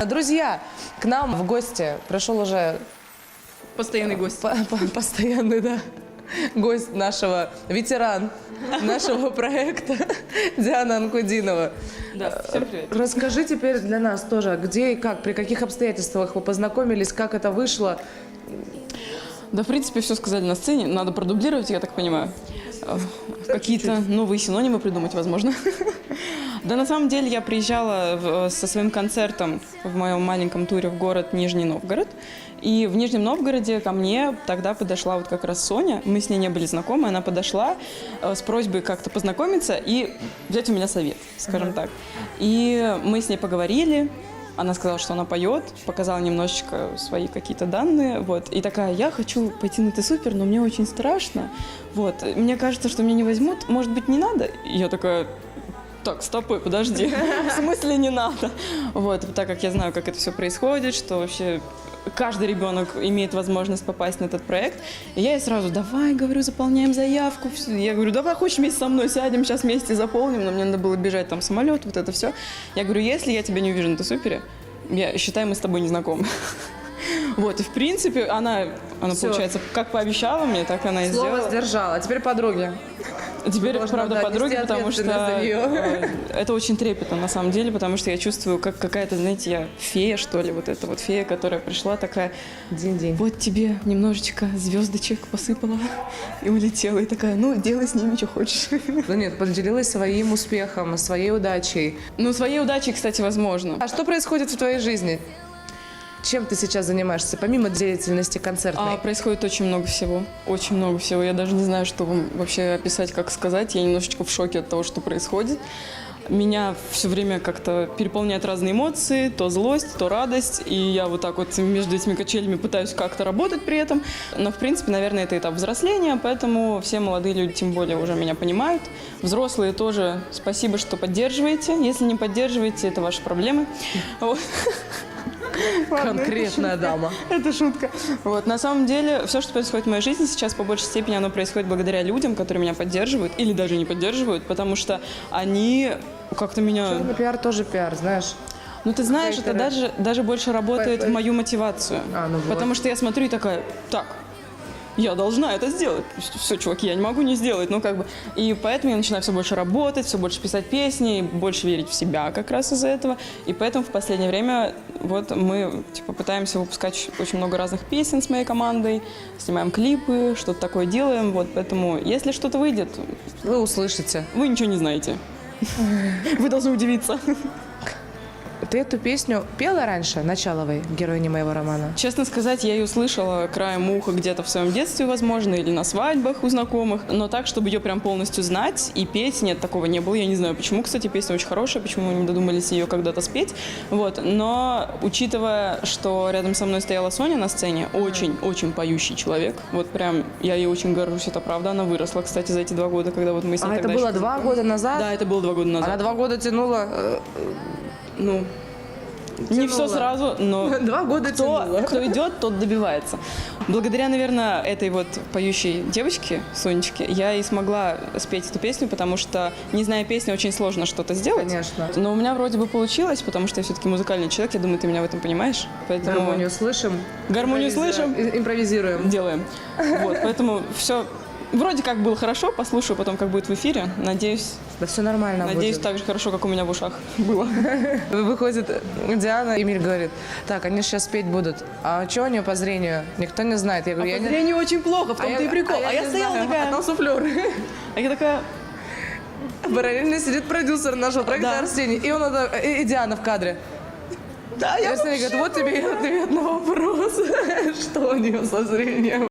Друзья, к нам в гости пришел уже Постоянный гость. постоянный, да, гость нашего, ветеран нашего проекта Диана Анкудинова. Да, всем привет. Расскажи теперь для нас тоже, где и как, при каких обстоятельствах вы познакомились, как это вышло. Да, в принципе, все сказали на сцене. Надо продублировать, я так понимаю. Какие-то новые синонимы придумать, возможно. Да, на самом деле, я приезжала со своим концертом в моем маленьком туре в город Нижний Новгород. И в Нижнем Новгороде ко мне тогда подошла вот как раз Соня. Мы с ней не были знакомы. Она подошла с просьбой как-то познакомиться и взять у меня совет, скажем так. И мы с ней поговорили. Она сказала, что она поет, показала немножечко свои какие-то данные, вот. И такая: я хочу пойти на Ты-Супер, но мне очень страшно, вот. Мне кажется, что меня не возьмут, может быть, не надо? И я такая: так, стопы, подожди, в смысле не надо? Вот, так как я знаю, как это все происходит, что вообще каждый ребенок имеет возможность попасть на этот проект. И я ей сразу: давай, говорю, заполняем заявку. Я говорю: давай, хочешь вместе со мной сядем, сейчас вместе заполним. Но мне надо было бежать, там, самолет, вот это все. Я говорю: если я тебя не увижу на Ты-Супере, я считаю, мы с тобой не знакомы. Вот, и в принципе, она получается, как пообещала мне, так она и сделала. Слово сдержала, а теперь подруги. Теперь, Можно, правда, да, подруги, нести потому что ответственность за неё. это очень трепетно, на самом деле, потому что я чувствую, как какая-то, знаете, я фея, что ли, вот эта вот фея, которая пришла такая: День-день. вот тебе немножечко звездочек посыпала и улетела, и такая: ну, делай с ними, что хочешь. Ну нет, поделилась своим успехом, своей удачей. Ну, своей удачей, кстати, возможно. А что происходит в твоей жизни? Чем ты сейчас занимаешься, помимо деятельности концертной? Происходит очень много всего. Очень много всего. Я даже не знаю, что вам вообще описать, как сказать. Я немножечко в шоке от того, что происходит. Меня все время как-то переполняют разные эмоции, то злость, то радость. И я вот так вот между этими качелями пытаюсь как-то работать при этом. Но, в принципе, наверное, это этап взросления, поэтому все молодые люди тем более уже меня понимают. Взрослые тоже спасибо, что поддерживаете. Если не поддерживаете, это ваши проблемы. Вот. Конкретная дама. Это шутка. Вот, на самом деле, все, что происходит в моей жизни сейчас, по большей степени, оно происходит благодаря людям, которые меня поддерживают или даже не поддерживают, потому что они как-то меня... Черный пиар тоже пиар, знаешь. Ну, ты знаешь, это даже больше работает в мою мотивацию. Ну вот. Потому что я смотрю и такая: так, я должна это сделать. Все, чуваки, я не могу не сделать. Ну, как бы. И поэтому я начинаю все больше работать, все больше писать песни, больше верить в себя как раз из-за этого. И поэтому в последнее время вот мы пытаемся выпускать очень много разных песен с моей командой, снимаем клипы, что-то такое делаем. Вот, поэтому, если что-то выйдет, Вы услышите. вы ничего не знаете. Вы должны удивиться. Ты эту песню пела раньше, Началовой, героини моего романа? Честно сказать, я ее слышала краем уха где-то в своем детстве, возможно, или на свадьбах у знакомых, но так, чтобы ее прям полностью знать и петь, нет, такого не было. Я не знаю, почему, кстати, песня очень хорошая, почему мы не додумались ее когда-то спеть, вот. Но, учитывая, что рядом со мной стояла Соня на сцене, очень-очень поющий человек, вот прям я ей очень горжусь, это правда, она выросла, кстати, за эти 2 года, когда вот мы с ней А это тогда было еще... 2 года назад? Да, это было 2 года назад. Она 2 года тянула... Не все сразу, но 2 года тянула. кто идет, тот добивается. Благодаря, наверное, этой вот поющей девочке, Сонечке, я и смогла спеть эту песню, потому что, не зная песни, очень сложно что-то сделать. Конечно. Но у меня вроде бы получилось, потому что я все-таки музыкальный человек, я думаю, ты меня в этом понимаешь. Поэтому Гармонию слышим. Гармонию слышим. Импровизируем. Делаем. Вот, поэтому все вроде как было хорошо, послушаю потом, как будет в эфире. Надеюсь, Да все нормально надеюсь, будет. так же хорошо, как у меня в ушах было. Выходит Диана, Эмиль говорит: так, они сейчас спеть будут. А что у нее по зрению? Никто не знает. Я говорю: По я не... зрению очень плохо, в том-то и прикол. А я не стояла знаю. такая... А там суфлер. А я такая... Параллельно сидит продюсер нашего проекта Да. Арсений. И он и Диана в кадре. Да, И Арсений говорит: вот тебе и ответ на вопрос, что у нее со зрением.